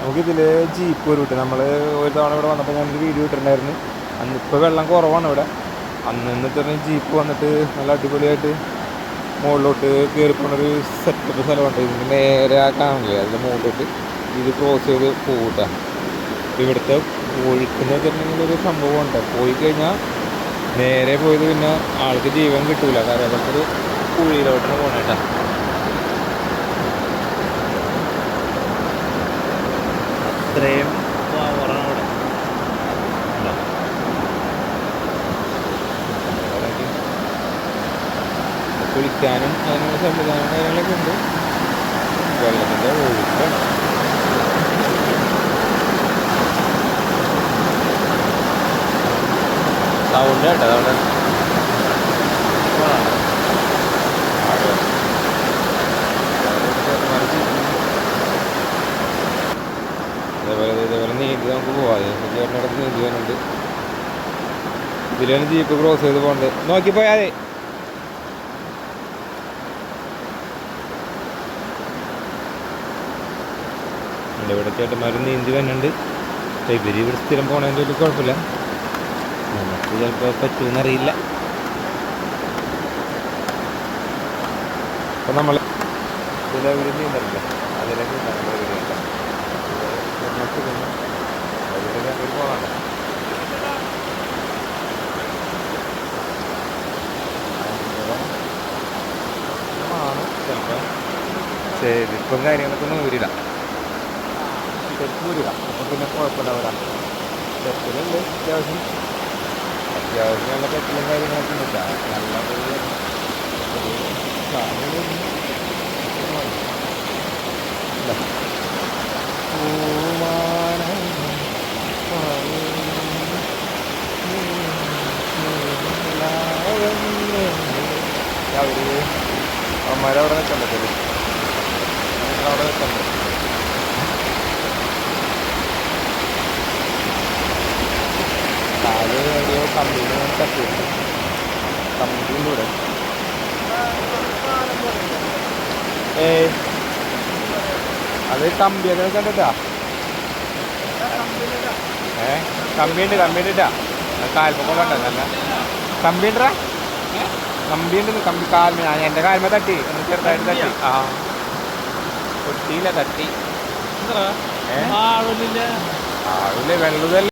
നമുക്കിതിൽ ജീപ്പ് ഒരു കിട്ടും. നമ്മൾ ഒരു തവണ ഇവിടെ വന്നപ്പോൾ ഞാനൊരു വീഡിയോ ഇട്ടിട്ടുണ്ടായിരുന്നു. അന്ന് ഇപ്പോൾ വെള്ളം കുറവാണ് ഇവിടെ. അന്ന് തന്നെ ജീപ്പ് വന്നിട്ട് നല്ല അടിപൊളിയായിട്ട് മുകളിലോട്ട് കയറി പോകുന്നൊരു സെറ്റപ്പ് സ്ഥലമുണ്ട്. ഇതിന് നേരെ കാണില്ലേ അതിൻ്റെ മുകളിലോട്ട് ഇത് ക്രോസ് ചെയ്ത് പോകട്ടെ. ഇവിടുത്തെ ഒഴുക്കെന്ന് വെച്ചിട്ടുണ്ടെങ്കിൽ ഒരു സംഭവമുണ്ട്. പോയി കഴിഞ്ഞാൽ നേരെ പോയത് പിന്നെ ആൾക്ക് ജീവൻ കിട്ടൂല. കാരണം അതൊക്കെ ഒരു കുഴിയിലോട്ടാണ് പോകണേട്ടാ. അത്രയും പവറാണ് അവിടെ. കുളിക്കാനും അതിനുള്ള സംവിധാനം കാര്യങ്ങളൊക്കെ ഉണ്ട്. വെള്ളത്തിൻ്റെ ഒഴുക്കാണ്. സൗണ്ട് കേട്ടോ അവിടെ. ഇതേപോലെ നീന്തി നമുക്ക് പോവാം. ചേട്ടനടുത്ത് നീന്തി വരുന്നുണ്ട്. ഇതിലാണ് ജീപ്പ് ക്രോസ് ചെയ്ത് പോകേണ്ടത്. നോക്കിപ്പോയാതെ ഇവിടെ ചേട്ടന്മാർ നീന്തി വരുന്നുണ്ട്. ഇവർ ഇവിടെ സ്ഥിരം പോണതിൻ്റെ ഒരു കുഴപ്പമില്ല. നമുക്ക് ചിലപ്പോൾ പറ്റുമെന്നറിയില്ല. അപ്പം നമ്മൾ ഇതിലൊരു നീന്തലില്ല, അതിലേക്ക് പോകാണ്ട് ആണ് ചിലപ്പോൾ ചെരുപ്പും കാര്യങ്ങളൊക്കെ ഒന്നും ഊരില്ല. ചെരുപ്പ് ഊരില്ല. അപ്പം പിന്നെ കുഴപ്പമില്ല. ചെരുപ്പിലുണ്ട് അത്യാവശ്യം നല്ല പെട്ടിലും കാര്യങ്ങളൊക്കെ ഉണ്ട്. നല്ല അമ്മമാരവിടെ നിൽക്കാൻ പറ്റില്ല. അവിടെ നിൽക്കാൻ പറ്റും. കാല് എവിടെയോ കമ്പിന് തട്ടിയിട്ട് കമ്പിയിലൂടെ അത് കമ്പിയൊക്കെ കണ്ടിട്ടാ. കമ്പിയുണ്ട് കാൽപ്പൊക്കെ നല്ല കമ്പിയുണ്ടാ. കമ്പിയുണ്ട്. കമ്പി കാൽമ എൻ്റെ കാൽമ തട്ടി ഒന്ന് ചെറുതായിട്ട് തട്ടി. ആ പൊട്ടിയില്ല, തട്ടി. ആളില്ല. വെള്ളം